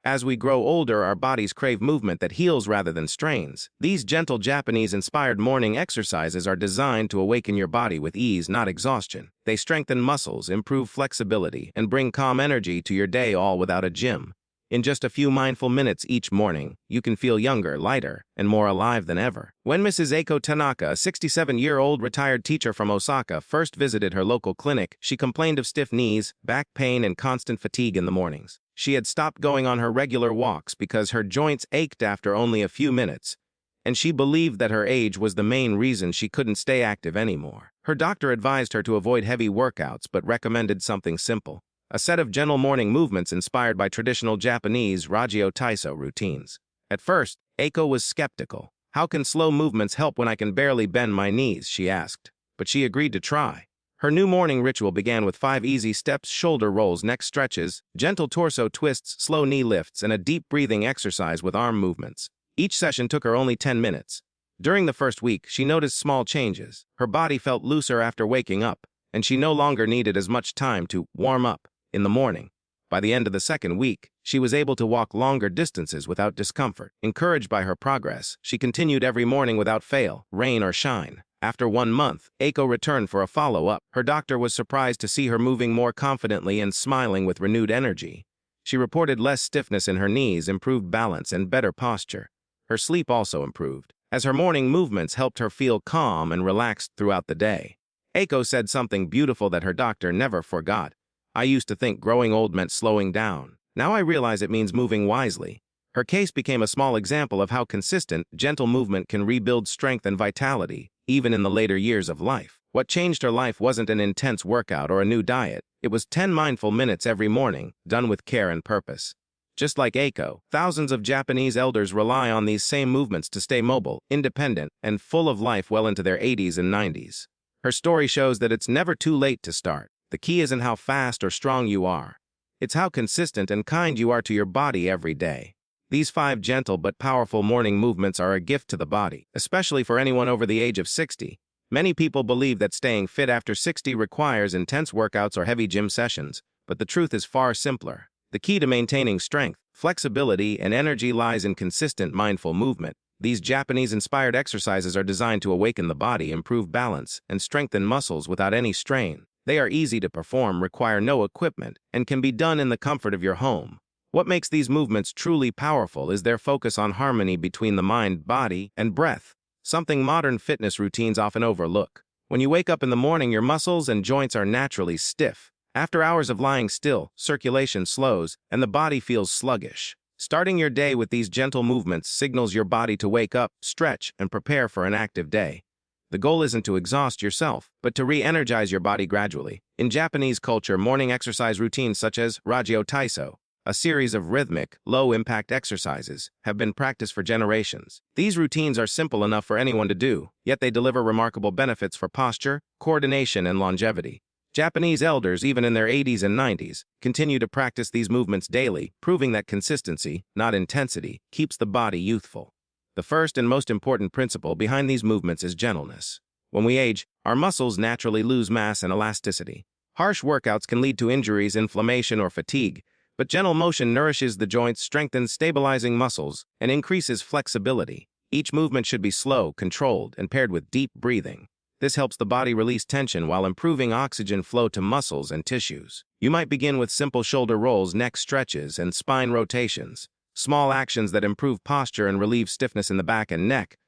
As we grow older, our bodies crave movement that heals rather than strains. These gentle Japanese-inspired morning exercises are designed to awaken your body with ease, not exhaustion. They strengthen muscles, improve flexibility, and bring calm energy to your day, all without a gym. In just a few mindful minutes each morning, you can feel younger, lighter, and more alive than ever. When Mrs. Eiko Tanaka, a 67-year-old retired teacher from Osaka, first visited her local clinic, she complained of stiff knees, back pain, and constant fatigue in the mornings. She had stopped going on her regular walks because her joints ached after only a few minutes, and she believed that her age was the main reason she couldn't stay active anymore. Her doctor advised her to avoid heavy workouts but recommended something simple: a set of gentle morning movements inspired by traditional Japanese Ragyo Taiso routines. At first, Eiko was skeptical. "How can slow movements help when I can barely bend my knees?" she asked. But she agreed to try. Her new morning ritual began with 5 easy steps: shoulder rolls, neck stretches, gentle torso twists, slow knee lifts, and a deep breathing exercise with arm movements. Each session took her only 10 minutes. During the first week, she noticed small changes. Her body felt looser after waking up, and she no longer needed as much time to warm up in the morning. By the end of the second week, she was able to walk longer distances without discomfort. Encouraged by her progress, she continued every morning without fail, rain or shine. After 1 month, Eiko returned for a follow-up. Her doctor was surprised to see her moving more confidently and smiling with renewed energy. She reported less stiffness in her knees, improved balance, and better posture. Her sleep also improved, as her morning movements helped her feel calm and relaxed throughout the day. Eiko said something beautiful that her doctor never forgot: "I used to think growing old meant slowing down. Now I realize it means moving wisely." Her case became a small example of how consistent, gentle movement can rebuild strength and vitality, even in the later years of life. What changed her life wasn't an intense workout or a new diet. It was 10 mindful minutes every morning, done with care and purpose. Just like Eiko, thousands of Japanese elders rely on these same movements to stay mobile, independent, and full of life well into their 80s and 90s. Her story shows that it's never too late to start. The key isn't how fast or strong you are. It's how consistent and kind you are to your body every day. These 5 gentle but powerful morning movements are a gift to the body, especially for anyone over the age of 60. Many people believe that staying fit after 60 requires intense workouts or heavy gym sessions, but the truth is far simpler. The key to maintaining strength, flexibility, and energy lies in consistent mindful movement. These Japanese-inspired exercises are designed to awaken the body, improve balance, and strengthen muscles without any strain. They are easy to perform, require no equipment, and can be done in the comfort of your home. What makes these movements truly powerful is their focus on harmony between the mind, body, and breath, something modern fitness routines often overlook. When you wake up in the morning, your muscles and joints are naturally stiff. After hours of lying still, circulation slows, and the body feels sluggish. Starting your day with these gentle movements signals your body to wake up, stretch, and prepare for an active day. The goal isn't to exhaust yourself, but to re-energize your body gradually. In Japanese culture, morning exercise routines such as Ragyo Taiso, a series of rhythmic, low-impact exercises, have been practiced for generations. These routines are simple enough for anyone to do, yet they deliver remarkable benefits for posture, coordination, and longevity. Japanese elders, even in their 80s and 90s, continue to practice these movements daily, proving that consistency, not intensity, keeps the body youthful. The first and most important principle behind these movements is gentleness. When we age, our muscles naturally lose mass and elasticity. Harsh workouts can lead to injuries, inflammation, or fatigue, but gentle motion nourishes the joints, strengthens stabilizing muscles, and increases flexibility. Each movement should be slow, controlled, and paired with deep breathing. This helps the body release tension while improving oxygen flow to muscles and tissues. You might begin with simple shoulder rolls, neck stretches, and spine rotations, small actions that improve posture and relieve stiffness in the back and neck.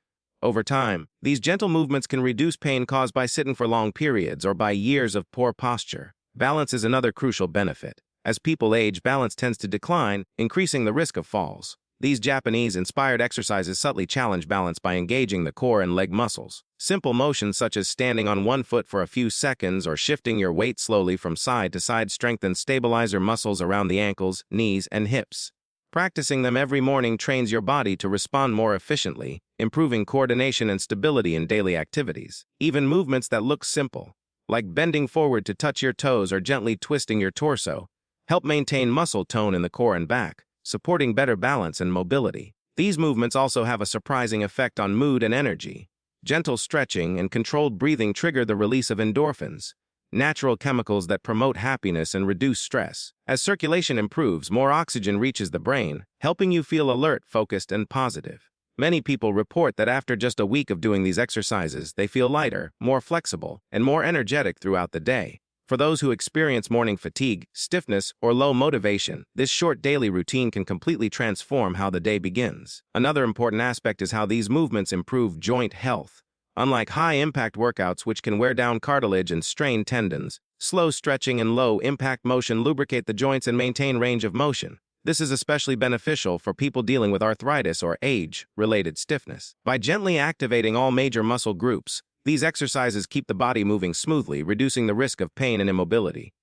Over time, these gentle movements can reduce pain caused by sitting for long periods or by years of poor posture. Balance is another crucial benefit. As people age, balance tends to decline, increasing the risk of falls. These Japanese-inspired exercises subtly challenge balance by engaging the core and leg muscles. Simple motions such as standing on one foot for a few seconds or shifting your weight slowly from side to side strengthen stabilizer muscles around the ankles, knees, and hips. Practicing them every morning trains your body to respond more efficiently, improving coordination and stability in daily activities. Even movements that look simple, like bending forward to touch your toes or gently twisting your torso, help maintain muscle tone in the core and back, supporting better balance and mobility. These movements also have a surprising effect on mood and energy. Gentle stretching and controlled breathing trigger the release of endorphins, natural chemicals that promote happiness and reduce stress. As circulation improves, more oxygen reaches the brain, helping you feel alert, focused, and positive. Many people report that after just a week of doing these exercises, they feel lighter, more flexible, and more energetic throughout the day. For those who experience morning fatigue, stiffness, or low motivation, this short daily routine can completely transform how the day begins. Another important aspect is how these movements improve joint health. Unlike high-impact workouts which can wear down cartilage and strain tendons, slow stretching and low-impact motion lubricate the joints and maintain range of motion. This is especially beneficial for people dealing with arthritis or age-related stiffness. By gently activating all major muscle groups, these exercises keep the body moving smoothly, reducing the risk of pain and immobility.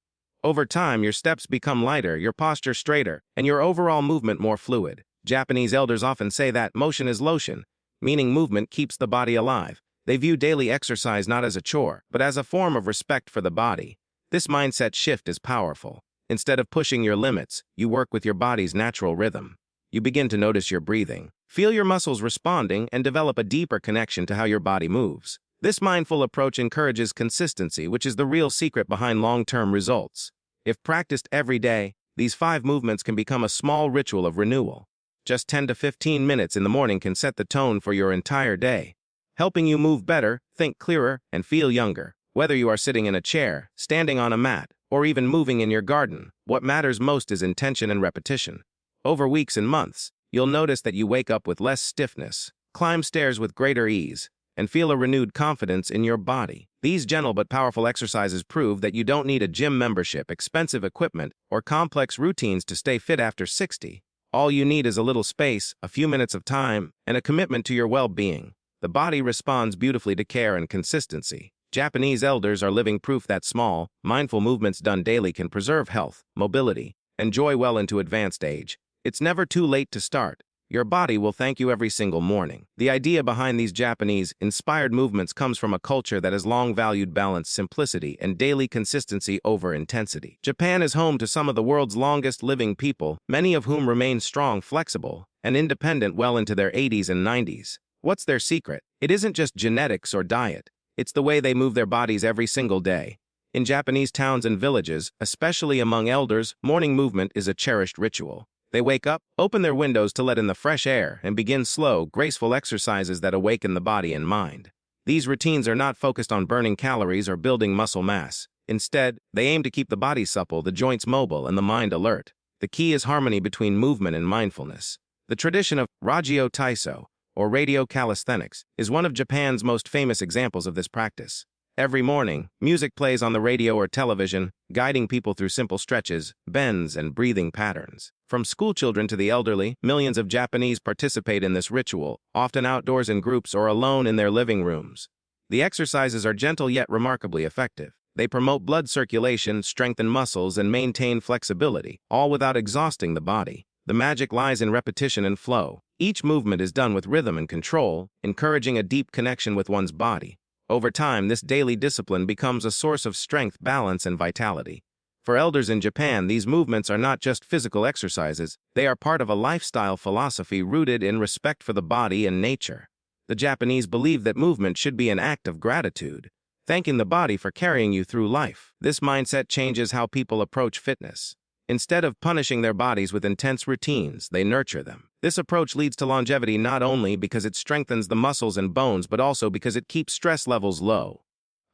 Over time, your steps become lighter, your posture straighter, and your overall movement more fluid. Japanese elders often say that motion is lotion, meaning movement keeps the body alive. They view daily exercise not as a chore, but as a form of respect for the body. This mindset shift is powerful. Instead of pushing your limits, you work with your body's natural rhythm. You begin to notice your breathing, feel your muscles responding, and develop a deeper connection to how your body moves. This mindful approach encourages consistency, which is the real secret behind long-term results. If practiced every day, these 5 movements can become a small ritual of renewal. Just 10 to 15 minutes in the morning can set the tone for your entire day, helping you move better, think clearer, and feel younger. Whether you are sitting in a chair, standing on a mat, or even moving in your garden, what matters most is intention and repetition. Over weeks and months, you'll notice that you wake up with less stiffness, climb stairs with greater ease, and feel a renewed confidence in your body. These gentle but powerful exercises prove that you don't need a gym membership, expensive equipment, or complex routines to stay fit after 60. All you need is a little space, a few minutes of time, and a commitment to your well-being. The body responds beautifully to care and consistency. Japanese elders are living proof that small, mindful movements done daily can preserve health, mobility, and joy well into advanced age. It's never too late to start. Your body will thank you every single morning. The idea behind these Japanese-inspired movements comes from a culture that has long valued balance, simplicity, and daily consistency over intensity. Japan is home to some of the world's longest living people, many of whom remain strong, flexible, and independent well into their 80s and 90s. What's their secret? It isn't just genetics or diet. It's the way they move their bodies every single day. In Japanese towns and villages, especially among elders, morning movement is a cherished ritual. They wake up, open their windows to let in the fresh air, and begin slow, graceful exercises that awaken the body and mind. These routines are not focused on burning calories or building muscle mass. Instead, they aim to keep the body supple, the joints mobile, and the mind alert. The key is harmony between movement and mindfulness. The tradition of Ragyo Taiso, or radio calisthenics, is one of Japan's most famous examples of this practice. Every morning, music plays on the radio or television, guiding people through simple stretches, bends, and breathing patterns. From schoolchildren to the elderly, millions of Japanese participate in this ritual, often outdoors in groups or alone in their living rooms. The exercises are gentle yet remarkably effective. They promote blood circulation, strengthen muscles, and maintain flexibility, all without exhausting the body. The magic lies in repetition and flow. Each movement is done with rhythm and control, encouraging a deep connection with one's body. Over time, this daily discipline becomes a source of strength, balance, and vitality. For elders in Japan, these movements are not just physical exercises, they are part of a lifestyle philosophy rooted in respect for the body and nature. The Japanese believe that movement should be an act of gratitude, thanking the body for carrying you through life. This mindset changes how people approach fitness. Instead of punishing their bodies with intense routines, they nurture them. This approach leads to longevity not only because it strengthens the muscles and bones, but also because it keeps stress levels low.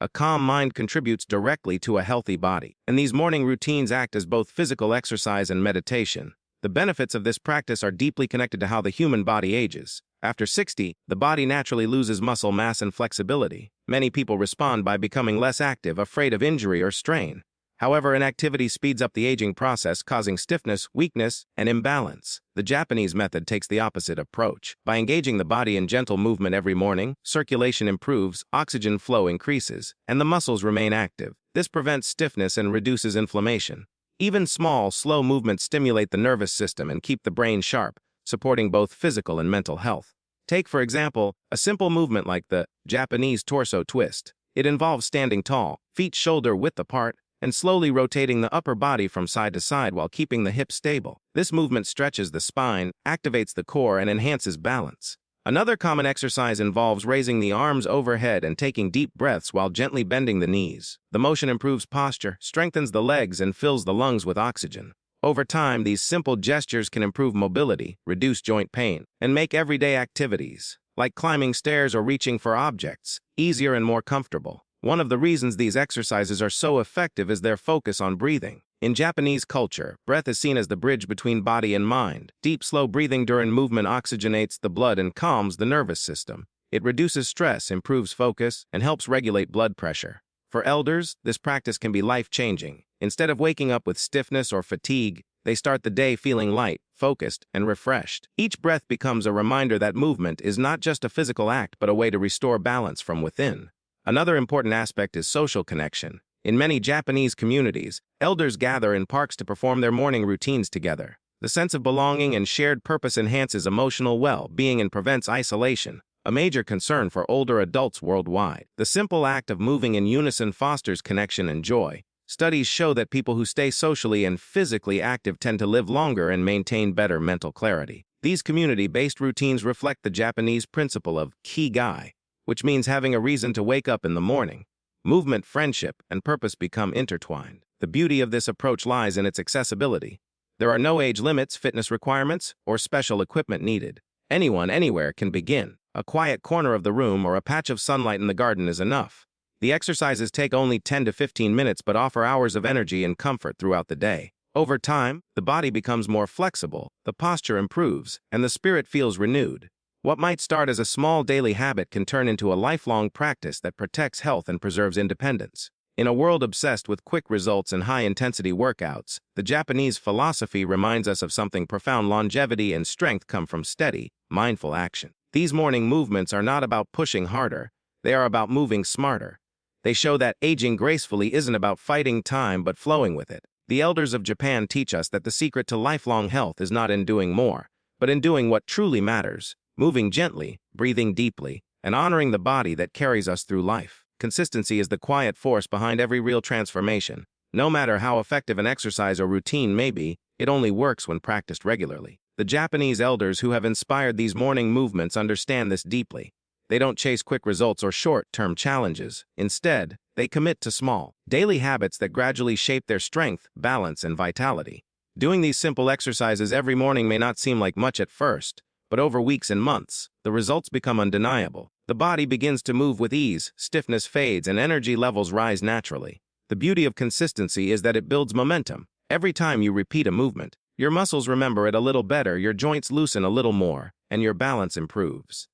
A calm mind contributes directly to a healthy body, and these morning routines act as both physical exercise and meditation. The benefits of this practice are deeply connected to how the human body ages. After 60, the body naturally loses muscle mass and flexibility. Many people respond by becoming less active, afraid of injury or strain. However, inactivity speeds up the aging process, causing stiffness, weakness, and imbalance. The Japanese method takes the opposite approach. By engaging the body in gentle movement every morning, circulation improves, oxygen flow increases, and the muscles remain active. This prevents stiffness and reduces inflammation. Even small, slow movements stimulate the nervous system and keep the brain sharp, supporting both physical and mental health. Take, for example, a simple movement like the Japanese torso twist. It involves standing tall, feet shoulder-width apart, and slowly rotating the upper body from side to side while keeping the hips stable. This movement stretches the spine, activates the core, and enhances balance. Another common exercise involves raising the arms overhead and taking deep breaths while gently bending the knees. The motion improves posture, strengthens the legs, and fills the lungs with oxygen. Over time, these simple gestures can improve mobility, reduce joint pain, and make everyday activities, like climbing stairs or reaching for objects, easier and more comfortable. One of the reasons these exercises are so effective is their focus on breathing. In Japanese culture, breath is seen as the bridge between body and mind. Deep, slow breathing during movement oxygenates the blood and calms the nervous system. It reduces stress, improves focus, and helps regulate blood pressure. For elders, this practice can be life-changing. Instead of waking up with stiffness or fatigue, they start the day feeling light, focused, and refreshed. Each breath becomes a reminder that movement is not just a physical act but a way to restore balance from within. Another important aspect is social connection. In many Japanese communities, elders gather in parks to perform their morning routines together. The sense of belonging and shared purpose enhances emotional well-being and prevents isolation, a major concern for older adults worldwide. The simple act of moving in unison fosters connection and joy. Studies show that people who stay socially and physically active tend to live longer and maintain better mental clarity. These community-based routines reflect the Japanese principle of kigai, which means having a reason to wake up in the morning. Movement, friendship, and purpose become intertwined. The beauty of this approach lies in its accessibility. There are no age limits, fitness requirements, or special equipment needed. Anyone, anywhere can begin. A quiet corner of the room or a patch of sunlight in the garden is enough. The exercises take only 10 to 15 minutes but offer hours of energy and comfort throughout the day. Over time, the body becomes more flexible, the posture improves, and the spirit feels renewed. What might start as a small daily habit can turn into a lifelong practice that protects health and preserves independence. In a world obsessed with quick results and high-intensity workouts, the Japanese philosophy reminds us of something profound. Longevity and strength come from steady, mindful action. These morning movements are not about pushing harder, they are about moving smarter. They show that aging gracefully isn't about fighting time but flowing with it. The elders of Japan teach us that the secret to lifelong health is not in doing more, but in doing what truly matters. Moving gently, breathing deeply, and honoring the body that carries us through life. Consistency is the quiet force behind every real transformation. No matter how effective an exercise or routine may be, it only works when practiced regularly. The Japanese elders who have inspired these morning movements understand this deeply. They don't chase quick results or short-term challenges. Instead, they commit to small, daily habits that gradually shape their strength, balance, and vitality. Doing these simple exercises every morning may not seem like much at first, but over weeks and months, the results become undeniable. The body begins to move with ease, stiffness fades, and energy levels rise naturally. The beauty of consistency is that it builds momentum. Every time you repeat a movement, your muscles remember it a little better, your joints loosen a little more, and your balance improves.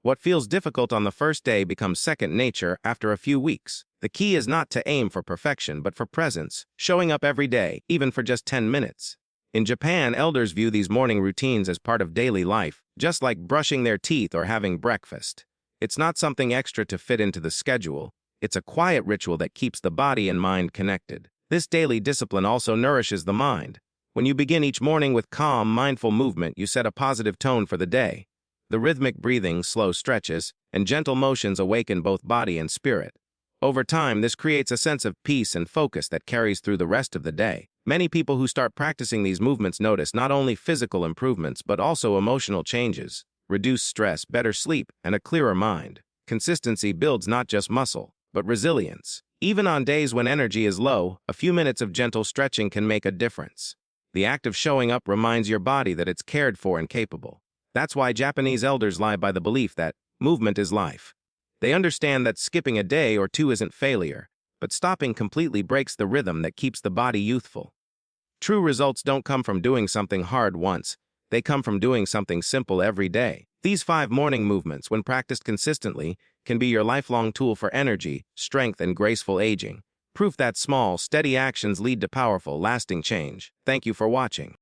What feels difficult on the first day becomes second nature after a few weeks. The key is not to aim for perfection, but for presence, showing up every day, even for just 10 minutes. In Japan, elders view these morning routines as part of daily life, just like brushing their teeth or having breakfast. It's not something extra to fit into the schedule. It's a quiet ritual that keeps the body and mind connected. This daily discipline also nourishes the mind. When you begin each morning with calm, mindful movement, you set a positive tone for the day. The rhythmic breathing, slow stretches, and gentle motions awaken both body and spirit. Over time, this creates a sense of peace and focus that carries through the rest of the day. Many people who start practicing these movements notice not only physical improvements but also emotional changes, reduced stress, better sleep, and a clearer mind. Consistency builds not just muscle, but resilience. Even on days when energy is low, a few minutes of gentle stretching can make a difference. The act of showing up reminds your body that it's cared for and capable. That's why Japanese elders live by the belief that movement is life. They understand that skipping a day or two isn't failure, but stopping completely breaks the rhythm that keeps the body youthful. True results don't come from doing something hard once. They come from doing something simple every day. These 5 morning movements, when practiced consistently, can be your lifelong tool for energy, strength, and graceful aging. Proof that small, steady actions lead to powerful, lasting change. Thank you for watching.